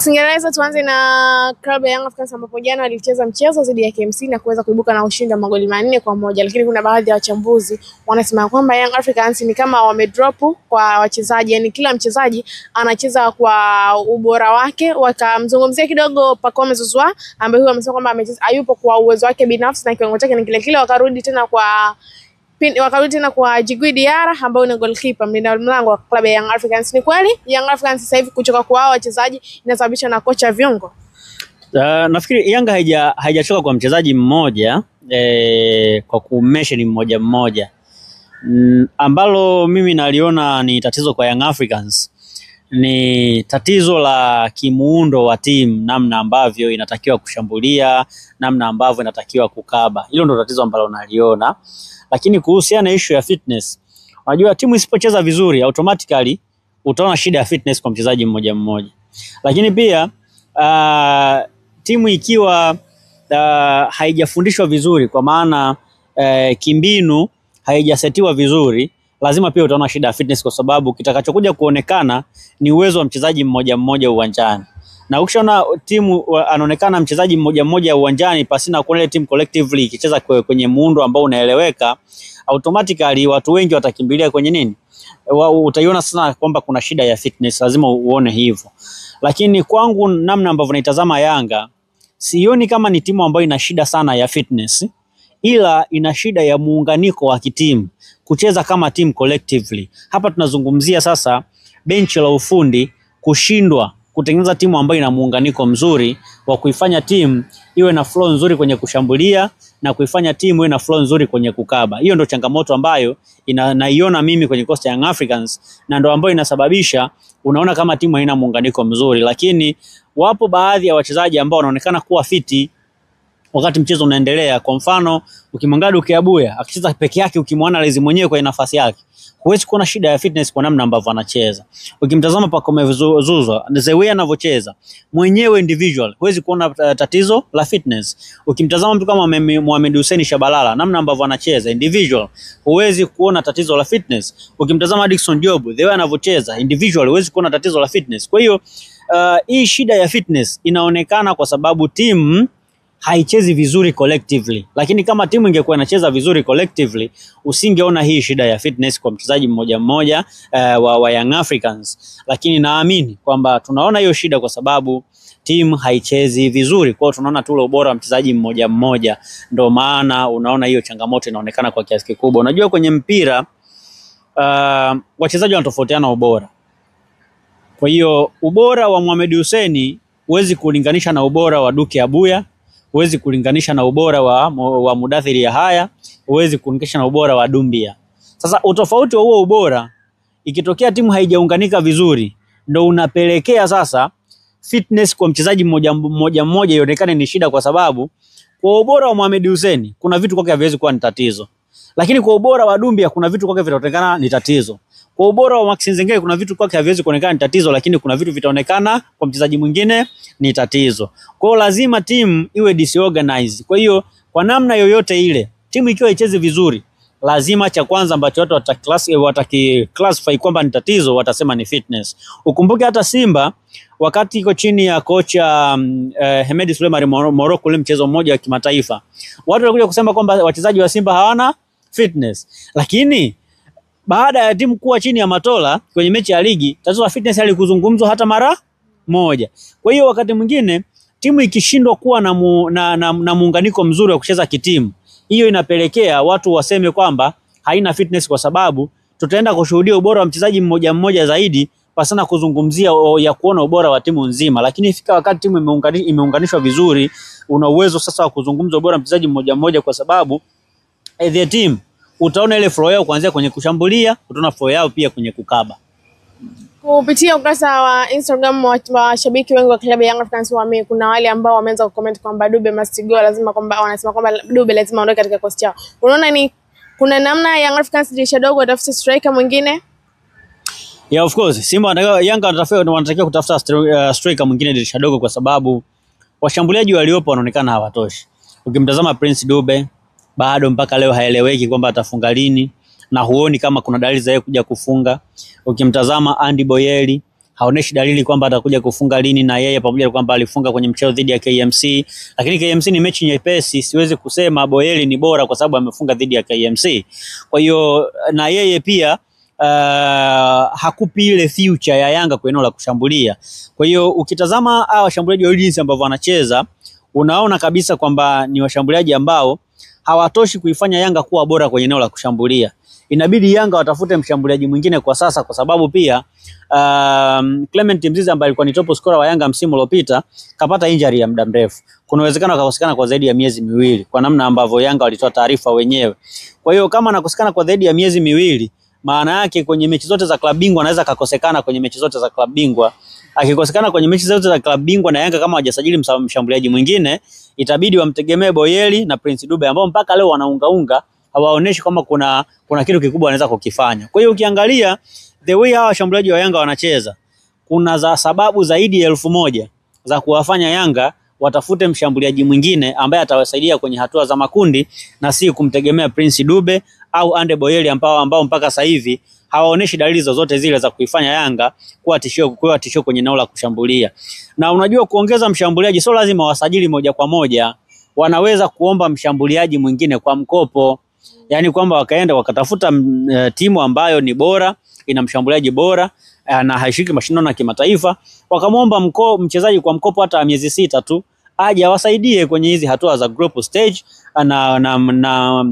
Singereza, tuanze na klabu ya Young Africans ambapo jana walicheza mchezo dhidi ya KMC na kuweza kuibuka na ushindi wa magoli 4-1, lakini kuna baadhi ya wachambuzi wanasema kwamba Young Africans ni kama wamedrop kwa wachezaji, yani kila mchezaji anacheza kwa ubora wake. Wakamzungumzia kidogo Pacome Zouzoua ambaye huyo amesema kwamba hayupo kwa uwezo wake binafsi na kiwango chake ni kile kile. Wakarudi tena kwa Djigui Diarra ambaye ni goalkeeper, mlinda mlango wa klabu ya Young Africans. Ni kweli Young Africans sasa hivi kuchoka kwa hao wachezaji inasababishwa na kocha viungo? Nafikiri Yanga haijachoka kwa mchezaji mmoja, kwa kumesheni mmoja ambalo mimi naliona ni tatizo kwa Young Africans. Ni tatizo la kimuundo wa timu, namna ambavyo inatakiwa kushambulia, namna ambavyo inatakiwa kukaba. Hilo ndio tatizo ambalo naliona. Lakini kuhusiana na issue ya fitness, unajua timu isipocheza vizuri automatically utaona shida ya fitness kwa mchezaji mmoja. Lakini pia timu ikiwa haijafundishwa vizuri, kwa maana kimbinu haijasetiwa vizuri, lazima pia utaona shida ya fitness, kwa sababu kitakachokuja kuonekana ni uwezo wa mchezaji mmoja uwanjani. Na ukishaona timu anaonekana mchezaji mmoja uwanjani pasina kuona ile timu collectively ikicheza kwenye muundo ambao unaeleweka, automatically watu wengi watakimbilia kwenye nini? Utaiona sana kwamba kuna shida ya fitness, lazima uone hivyo. Lakini kwangu, namna ambavyo naitazama Yanga, sioni kama ni timu ambayo ina shida sana ya fitness, ila ina shida ya muunganiko wa kitimu, kucheza kama team collectively. Hapa tunazungumzia sasa benchi la ufundi kushindwa kutengeneza timu ambayo ina muunganiko mzuri wa kuifanya timu iwe na flow nzuri kwenye kushambulia na kuifanya timu iwe na flow nzuri kwenye kukaba. Hiyo ndio changamoto ambayo naiona mimi kwenye Coast Young Africans, na ndio ambayo inasababisha unaona kama timu haina muunganiko mzuri. Lakini wapo baadhi ya wachezaji ambao wanaonekana kuwa fiti wakati mchezo unaendelea. Kwa mfano, ukimwangalia Duke Abuya akicheza peke yake, ukimwona Lezi mwenyewe kwa nafasi yake, huwezi kuona shida ya fitness kwa namna ambavyo anacheza. Ukimtazama Pacome Zouzoua, the way anavyocheza mwenyewe individual, huwezi kuona tatizo la fitness. Ukimtazama mtu kama Mohamed Hussein Shabalala, namna ambavyo anacheza individual, huwezi kuona tatizo la fitness. Ukimtazama Dickson Job, the way anavyocheza individual, huwezi kuona tatizo la fitness. Kwa hiyo hii shida ya fitness inaonekana kwa sababu timu haichezi vizuri collectively. Lakini kama timu ingekuwa inacheza vizuri collectively, usingeona hii shida ya fitness kwa mchezaji mmoja wa Young Africans. Lakini naamini kwamba tunaona hiyo shida kwa sababu timu haichezi vizuri. Kwa hiyo tunaona tu ubora wa mchezaji mmoja. Ndio maana unaona hiyo changamoto inaonekana kwa kiasi kikubwa. Unajua kwenye mpira wachezaji wanatofautiana ubora. Kwa hiyo ubora wa Mohamed Hussein huwezi kulinganisha na ubora wa Duke Abuya, huwezi kulinganisha na ubora wa Mudathiri Yahaya, huwezi kulinganisha na ubora wa Dumbia. Sasa utofauti wa huo ubora, ikitokea timu haijaunganika vizuri, ndio unapelekea sasa fitness kwa mchezaji mmoja ionekane ni shida, kwa sababu kwa ubora wa Mohamed Hussein kuna vitu kwake haviwezi kuwa ni tatizo. Lakini kwa ubora wa Dumbia kuna vitu kwake vitaonekana ni tatizo. Kwa ubora wa Maxi Nzengeli kuna vitu kwake haviwezi kuonekana ni tatizo, lakini kuna vitu vitaonekana kwa mchezaji mwingine ni tatizo. Kwa hiyo lazima timu iwe disorganized. Kwa hiyo kwa namna yoyote ile, timu ikiwa icheze vizuri, lazima cha kwanza ambacho watu watakiclassify kwamba ni tatizo, watasema ni fitness. Ukumbuke hata Simba wakati iko chini ya kocha Hemed Suleiman Morocco, ule mchezo mmoja wa kimataifa, watu walikuja kusema kwamba wachezaji wa Simba hawana fitness. Lakini baada ya timu kuwa chini ya Matola kwenye mechi ya ligi, tatizo la fitness halikuzungumzwa hata mara moja. Kwa hiyo wakati mwingine timu ikishindwa kuwa na muunganiko mzuri wa kucheza kitimu, hiyo inapelekea watu waseme kwamba haina fitness, kwa sababu tutaenda kushuhudia ubora wa mchezaji mmoja zaidi pasana kuzungumzia ya kuona ubora wa timu nzima. Lakini ifika wakati timu imeunganishwa vizuri, una uwezo sasa wa kuzungumza ubora wa mchezaji mmoja, kwa sababu the team utaona ile flow yao kuanzia kwenye kushambulia, utaona flow yao pia kwenye kukaba. Kupitia ukurasa wa Instagram wa shabiki wengi wa klabu ya Young Africans, kuna wale ambao wameanza kucomment kwamba Dube must go, lazima kwamba wanasema kwamba Dube lazima aondoke katika kosti yao. Unaona ni kuna namna Young Africans dirisha dogo watafute striker mwingine? Yeah, of course. Simba Yanga wanatakiwa kutafuta striker mwingine dirisha dogo, kwa sababu washambuliaji waliopo wanaonekana hawatoshi. Ukimtazama Prince Dube bado mpaka leo haeleweki kwamba atafunga lini, na huoni kama kuna dalili za yeye kuja kufunga. Ukimtazama Andy Boyeli haoneshi dalili kwamba atakuja kufunga lini, na yeye pamoja na kwamba alifunga kwenye mchezo dhidi ya KMC, lakini KMC ni mechi nyepesi, siwezi kusema Boyeli ni bora kwa sababu amefunga dhidi ya KMC. Kwa hiyo na yeye pia hakupi ile future ya Yanga kwa eneo la kushambulia. Kwa hiyo ukitazama hao washambuliaji wa jinsi ambavyo wanacheza, unaona kabisa kwamba ni washambuliaji ambao hawatoshi kuifanya Yanga kuwa bora kwenye eneo la kushambulia. Inabidi Yanga watafute mshambuliaji mwingine kwa sasa, kwa sababu pia Clement Mzize ambaye alikuwa ni top scorer wa Yanga msimu uliopita kapata injury ya muda mrefu. Kuna uwezekano akakosekana kwa zaidi ya miezi miwili kwa namna ambavyo Yanga walitoa taarifa wenyewe. Kwa hiyo kama anakosekana kwa zaidi ya miezi miwili, maana yake kwenye mechi zote za klabu bingwa anaweza akakosekana kwenye mechi zote za klabu bingwa. Akikosekana kwenye mechi zote za klabu bingwa na Yanga kama hawajasajili mshambuliaji mwingine, itabidi wamtegemee Boyeli na Prince Dube ambao mpaka leo wanaungaunga, hawaoneshi kama kuna kitu kikubwa wanaweza kukifanya. Kwa hiyo ukiangalia the way hawa washambuliaji wa Yanga wanacheza, kuna za sababu zaidi ya 1000 za kuwafanya Yanga watafute mshambuliaji mwingine ambaye atawasaidia kwenye hatua za makundi na si kumtegemea Prince Dube au Ande Boyeli ambao mpaka sasa hivi hawaoneshi dalili zozote zile za kuifanya Yanga kuwa tishio kwenye eneo la kushambulia. Na unajua kuongeza mshambuliaji sio lazima wasajili moja kwa moja, wanaweza kuomba mshambuliaji mwingine kwa mkopo. Yaani kwamba wakaenda wakatafuta timu ambayo ni bora, ina mshambuliaji bora na haishiki mashindano ya kimataifa, wakamwomba mchezaji kwa mkopo hata miezi 6 tu aje awasaidie kwenye hizi hatua za group stage na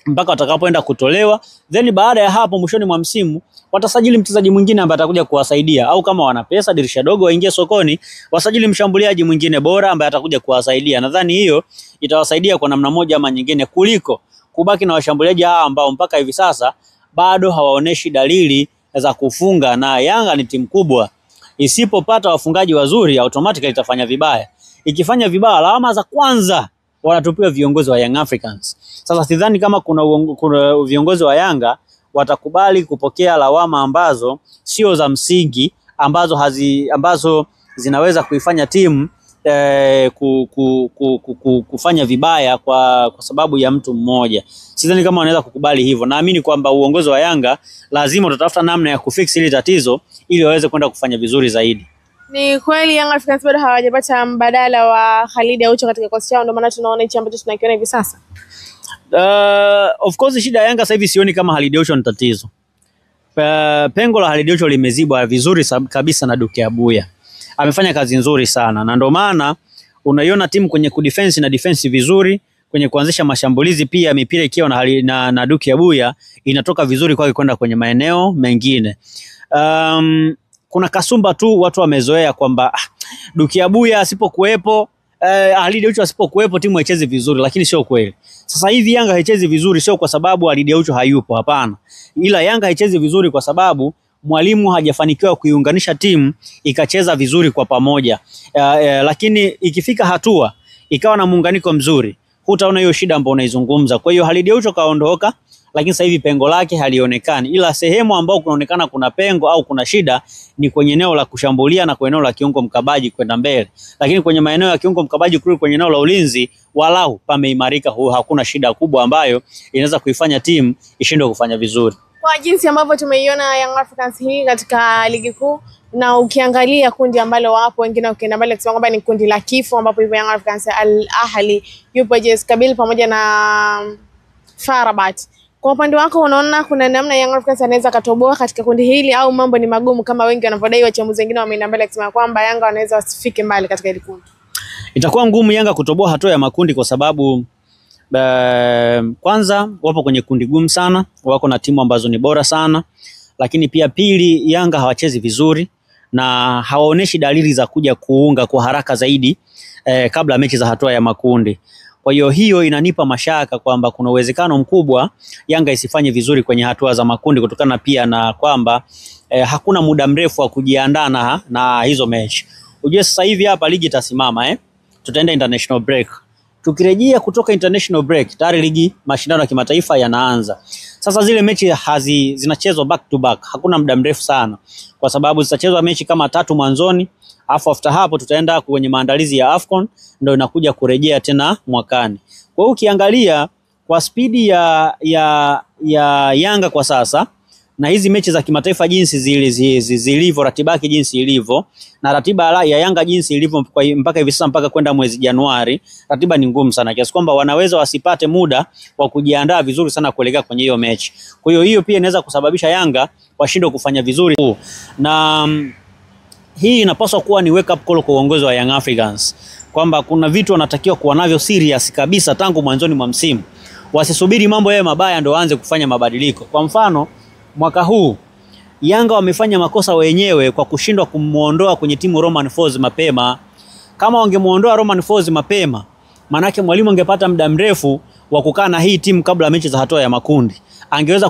mpaka watakapoenda kutolewa. Then baada ya hapo mwishoni mwa msimu watasajili mchezaji mwingine ambaye atakuja kuwasaidia, au kama wana pesa dirisha dogo waingie sokoni wasajili mshambuliaji mwingine bora ambaye atakuja kuwasaidia. Nadhani hiyo itawasaidia kwa namna moja ama nyingine kuliko kubaki na washambuliaji hawa ambao mpaka hivi sasa bado hawaoneshi dalili za kufunga. Na Yanga ni timu kubwa, isipopata wafungaji wazuri automatically itafanya vibaya. Ikifanya vibaya, alama za kwanza wanatupiwa viongozi wa Young Africans. Sasa sidhani kama kuna viongozi wa Yanga watakubali kupokea lawama ambazo sio za msingi, ambazo zinaweza kuifanya timu kufanya vibaya kwa sababu ya mtu mmoja. Sidhani kama wanaweza kukubali hivyo. Naamini kwamba uongozi wa Yanga lazima utatafuta namna ya kufix hili tatizo ili waweze kwenda kufanya vizuri zaidi. Ni kweli Young Africans bado hawajapata mbadala wa Khalid Aucho katika kosi chao, ndio maana tunaona hichi ambacho tunakiona hivi sasa. Of course shida ya Yanga sasa hivi sioni kama Khalid Aucho ni tatizo. Pengo la Khalid Aucho limezibwa vizuri kabisa na Duke Abuya. Amefanya kazi nzuri sana, na ndio maana unaiona timu kwenye kudefense na defense vizuri, kwenye kuanzisha mashambulizi pia mipira ikiwa na Duke Abuya inatoka vizuri kwake kwenda kwenye maeneo mengine. Kuna kasumba tu watu wamezoea kwamba Duke Abuya asipokuepo, Khalid Aucho asipokuepo timu haichezi vizuri, lakini sio kweli. Sasa hivi Yanga haichezi vizuri sio kwa sababu Khalid Aucho hayupo, hapana. Ila Yanga haichezi vizuri kwa sababu mwalimu hajafanikiwa kuiunganisha timu ikacheza vizuri kwa pamoja. Lakini ikifika hatua ikawa na muunganiko mzuri, hutaona hiyo shida ambayo unaizungumza. Kwa hiyo Khalid Aucho kaondoka, lakini sasa hivi pengo lake halionekani. Ila sehemu ambao kunaonekana kuna pengo au kuna shida ni kwenye eneo la kushambulia na kwenye eneo la kiungo mkabaji kwenda mbele. Lakini kwenye maeneo ya kiungo mkabaji kule kwenye eneo la ulinzi walau pameimarika, hakuna shida kubwa ambayo inaweza kuifanya timu ishindwe kufanya vizuri. Kwa jinsi ambavyo tumeiona Young Africans hii katika ligi kuu, na ukiangalia kundi ambalo wapo, wengine ukienda mbele kusema kwamba ni kundi la kifo, ambapo hivyo Young Africans, Al Ahly, yupo JS Kabylie pamoja na FAR Rabat. Kwa upande wako unaona kuna namna Young Africans anaweza katoboa katika kundi hili, au mambo ni magumu kama wengi wanavyodai, wachambuzi wengine wameenda mbele kusema kwamba Yanga wanaweza wasifike mbali katika hili kundi? Itakuwa ngumu Yanga kutoboa hatua ya makundi kwa sababu kwanza wapo kwenye kundi gumu sana, wako na timu ambazo ni bora sana, lakini pia pili Yanga hawachezi vizuri na hawaoneshi dalili za kuja kuunga kwa haraka zaidi kabla mechi za hatua ya makundi. Kwa hiyo inanipa mashaka kwamba kuna uwezekano mkubwa Yanga isifanye vizuri kwenye hatua za makundi, kutokana pia na kwamba hakuna muda mrefu wa kujiandaa na hizo mechi. Unajua sasa hivi hapa ligi itasimama, tutaenda international break. Tukirejea kutoka international break tayari ligi mashindano ya kimataifa yanaanza. Sasa zile mechi zinachezwa back to back, hakuna muda mrefu sana, kwa sababu zitachezwa mechi kama 3 mwanzoni, after hapo tutaenda kwenye maandalizi ya AFCON, ndio inakuja kurejea tena mwakani. Kwa hiyo ukiangalia kwa spidi ya Yanga kwa sasa, na hizi mechi za kimataifa jinsi zilivyo, ratiba yake jinsi ilivyo, na ratiba ya Yanga jinsi ilivyo mpaka hivi sasa, mpaka kwenda mwezi Januari, ratiba ni ngumu sana kiasi kwamba wanaweza wasipate muda wa kujiandaa vizuri sana kuelekea kwenye hiyo mechi. Kwa hiyo pia inaweza kusababisha Yanga washindwe kufanya vizuri, na hii inapaswa kuwa ni wake up call kwa uongozi wa Young Africans, kwamba kuna vitu wanatakiwa kuwa navyo serious kabisa tangu mwanzoni mwa msimu. Wasisubiri mambo yawe mabaya ndio waanze kufanya mabadiliko. Kwa mfano, mwaka huu Yanga wamefanya makosa wenyewe kwa kushindwa kumuondoa kwenye timu Romain Folz mapema. Kama wangemuondoa Romain Folz mapema, manake mwalimu angepata muda mrefu wa kukaa na hii timu kabla mechi za hatua ya makundi. Angeweza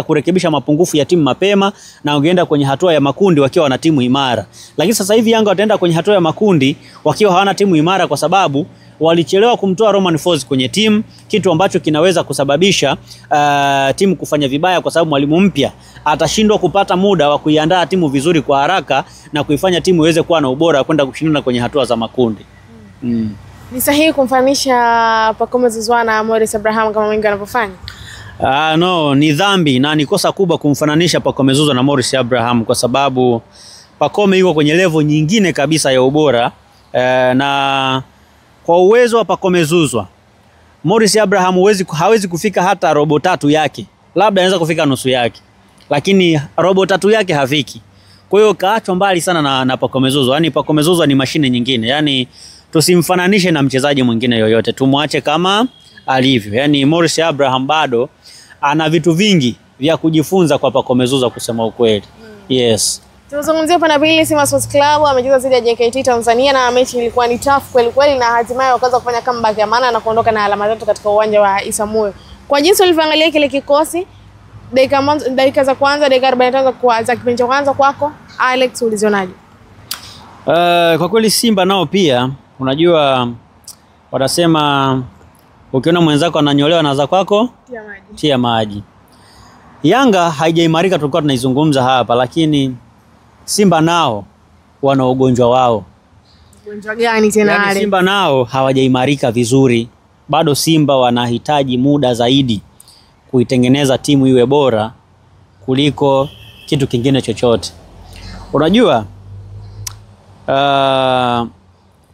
kurekebisha mapungufu ya timu mapema na wangeenda kwenye hatua ya makundi wakiwa na timu imara. Lakini sasa hivi Yanga wataenda kwenye hatua ya makundi wakiwa hawana timu imara kwa sababu walichelewa kumtoa Romain Folz kwenye timu, kitu ambacho kinaweza kusababisha timu kufanya vibaya kwa sababu mwalimu mpya atashindwa kupata muda wa kuiandaa timu vizuri kwa haraka na kuifanya timu iweze kuwa na ubora kwenda kushindana kwenye hatua za makundi. Ni sahihi kumfanisha Pacome Zouzoua na Morris Abraham kama wengi wanavyofanya? No, ni dhambi na ni kosa kubwa kumfananisha Pacome Zouzoua na Morris Abraham, kwa sababu Pacome yuko kwenye level nyingine kabisa ya ubora, na kwa uwezo wa Pacome Zouzoua, Morris Abraham hawezi kufika hata robo tatu yake. Labda anaweza kufika nusu yake, lakini robo tatu yake hafiki. Kwa hiyo kaachwa mbali sana na Pacome Zouzoua. Yaani Pacome Zouzoua ni mashine nyingine. Yaani tusimfananishe na mchezaji mwingine yoyote. Tumwache kama alivyo. Yaani Morris Abraham bado ana vitu vingi vya kujifunza kwa Pacome Zouzoua kusema ukweli. Yes. Tunazungumzia hapa na Billy Simba Sports Club amecheza dhidi ya JKT Tanzania na mechi ilikuwa ni tough kweli na hatimaye wakaanza kufanya comeback ya maana na kuondoka na alama 3 katika uwanja wa Isamuhyo. Kwa jinsi ulivyoangalia kile kikosi, dakika za kwanza, dakika 45 za kipindi cha kwanza kwako, Alex, ulizionaje? Kwa kweli Simba nao pia unajua wanasema ukiona mwenzako ananyolewa na za kwako tia maji. Yanga haijaimarika, tulikuwa tunaizungumza hapa, lakini Simba nao wana ugonjwa wao. Ugonjwa gani tena wale? Yani Simba nao hawajaimarika vizuri. Bado Simba wanahitaji muda zaidi kuitengeneza timu iwe bora kuliko kitu kingine chochote. Unajua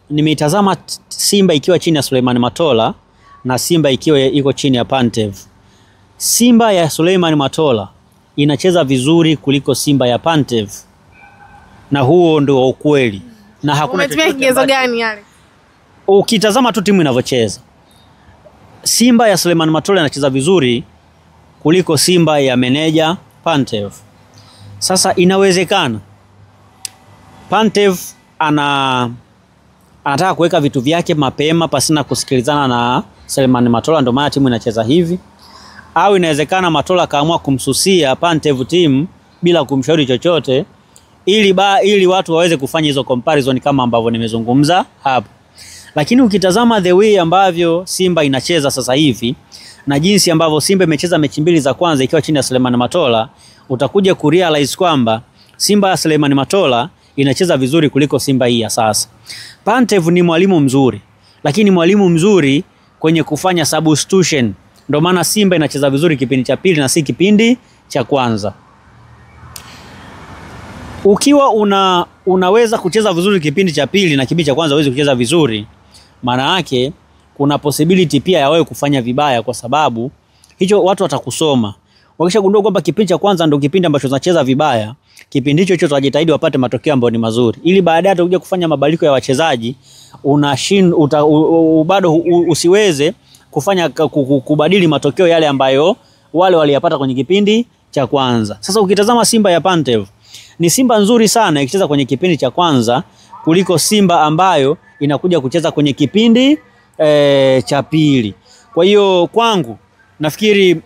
nimeitazama Simba ikiwa chini ya Suleiman Matola na Simba ikiwa iko chini ya Pantev. Simba ya Suleiman Matola inacheza vizuri kuliko Simba ya Pantev. Na huo ndio ukweli. Na hakuna umetumia kigezo gani yale? Ukitazama tu timu inavyocheza, Simba ya Suleiman Matola inacheza vizuri kuliko Simba ya meneja Pantev. Sasa inawezekana Pantev anataka kuweka vitu vyake mapema pasina kusikilizana na Suleiman Matola, ndio maana timu inacheza hivi. Au inawezekana Matola kaamua kumsusia Pantev timu bila kumshauri chochote ili watu waweze kufanya hizo comparison kama ambavyo nimezungumza hapo. Lakini ukitazama the way ambavyo Simba inacheza sasa hivi na jinsi ambavyo Simba imecheza mechi mbili za kwanza ikiwa chini ya Suleiman Matola, utakuja kurealize kwamba Simba ya Suleiman Matola inacheza vizuri kuliko Simba hii ya sasa. Pantev ni mwalimu mzuri, lakini mwalimu mzuri kwenye kufanya substitution. Ndio maana Simba inacheza vizuri kipindi cha pili na si kipindi cha kwanza. Ukiwa unaweza kucheza vizuri kipindi cha pili na kipindi cha kwanza huwezi kucheza vizuri, maana yake kuna possibility pia ya wewe kufanya vibaya, kwa sababu hicho watu watakusoma. Wakishagundua kwamba kipindi cha kwanza ndio kipindi ambacho unacheza vibaya, kipindi hicho tutajitahidi wapate matokeo ambayo ni mazuri, ili baadaye atakuja kufanya mabadiliko ya wachezaji bado usiweze kufanya kubadili matokeo yale ambayo wale waliyapata kwenye kipindi cha kwanza. Sasa ukitazama Simba ya Pantev ni Simba nzuri sana ikicheza kwenye kipindi cha kwanza kuliko Simba ambayo inakuja kucheza kwenye kipindi cha pili. Kwa hiyo kwangu nafikiri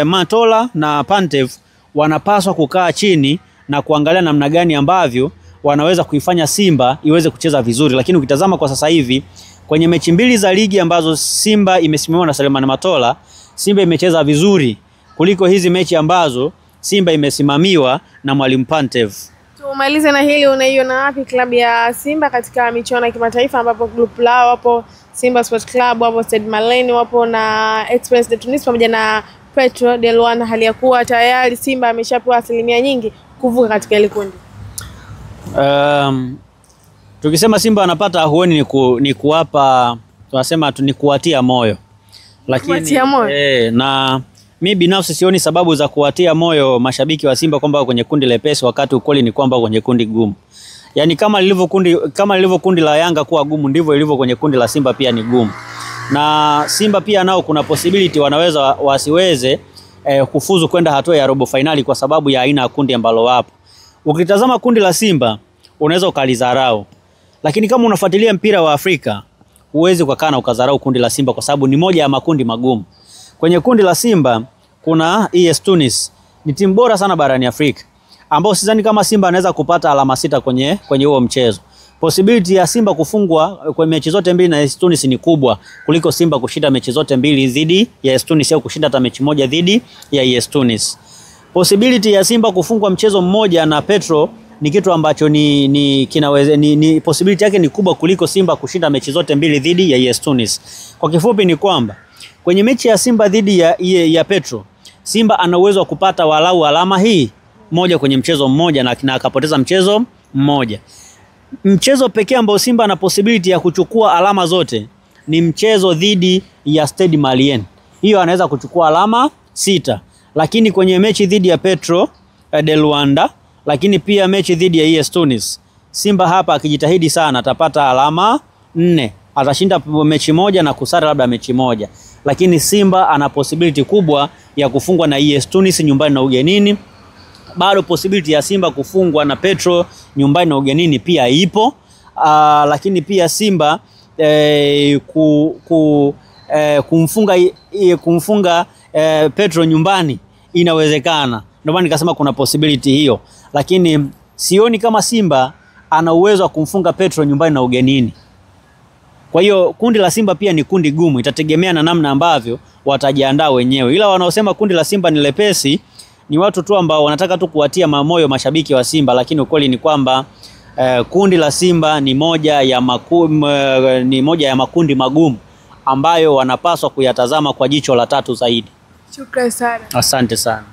Matola na Pantev wanapaswa kukaa chini na kuangalia namna gani ambavyo wanaweza kuifanya Simba iweze kucheza vizuri. Lakini ukitazama kwa sasa hivi kwenye mechi mbili za ligi ambazo Simba imesimamiwa na Suleiman Matola, Simba imecheza vizuri kuliko hizi mechi ambazo Simba imesimamiwa na mwalimu Pantev. Tumalize na hili, unaiona wapi klabu ya Simba katika michuano ya kimataifa ambapo group lao wapo Simba Sports Club, wapo Stade Malien, wapo na Esperance de Tunis pamoja na Petro de Luanda, hali ya kuwa tayari Simba ameshapewa asilimia nyingi kuvuka katika ile kundi? Tukisema Simba anapata ahueni ni kuwapa, tunasema ni kuwatia moyo. Lakini na mimi binafsi sioni sababu za kuwatia moyo mashabiki wa Simba kwamba kwenye kundi lepesi, wakati ukweli ni kwamba kwenye kundi gumu. Yaani kama lilivyo kundi la Yanga kuwa gumu, ndivyo ilivyo kwenye kundi la Simba pia ni gumu. Na Simba pia nao kuna possibility wanaweza wasiweze kufuzu kwenda hatua ya robo finali kwa sababu ya aina ya kundi ambalo wapo. Ukitazama kundi la Simba unaweza ukalizarau. Lakini kama unafuatilia mpira wa Afrika, huwezi kukaa na ukazarau kundi la Simba kwa sababu ni moja ya makundi magumu. Kwenye kundi la Simba kuna AS Tunis. Ni timu bora sana barani Afrika, ambao sidhani kama Simba anaweza kupata alama 6 kwenye huo mchezo. Possibility ya Simba kufungwa kwa mechi zote mbili na AS Tunis ni kubwa kuliko Simba kushinda mechi zote mbili dhidi ya AS Tunis au kushinda hata mechi moja dhidi ya AS Tunis. Possibility ya Simba kufungwa mchezo mmoja na Petro ni kitu ambacho ni possibility yake ni kubwa kuliko Simba kushinda mechi zote mbili dhidi ya AS Tunis. Kwa kifupi ni kwamba kwenye mechi ya Simba dhidi ya Petro, Simba ana uwezo wa kupata walau alama hii moja kwenye mchezo mmoja na akapoteza mchezo mmoja. Mchezo pekee ambao Simba ana possibility ya kuchukua alama zote ni mchezo dhidi ya Stade Malien. Hiyo anaweza kuchukua alama 6. Lakini kwenye mechi dhidi ya Petro de Luanda, lakini pia mechi dhidi ya AS Tunis, Simba hapa akijitahidi sana atapata alama 4. Atashinda mechi moja na kusara labda mechi moja. Lakini Simba ana possibility kubwa ya kufungwa na AS Tunis nyumbani na ugenini. Bado possibility ya Simba kufungwa na Petro nyumbani na ugenini pia ipo. Lakini pia Simba kumfunga Petro nyumbani inawezekana. Ndio maana nikasema kuna possibility hiyo. Lakini sioni kama Simba ana uwezo wa kumfunga Petro nyumbani na ugenini. Kwa hiyo kundi la Simba pia ni kundi gumu, itategemea na namna ambavyo watajiandaa wenyewe. Ila wanaosema kundi la Simba ni lepesi ni watu tu ambao wanataka tu kuwatia moyo mashabiki wa Simba, lakini ukweli ni kwamba kundi la Simba ni moja ya makundi magumu ambayo wanapaswa kuyatazama kwa jicho la tatu zaidi. Shukrani sana. Asante sana.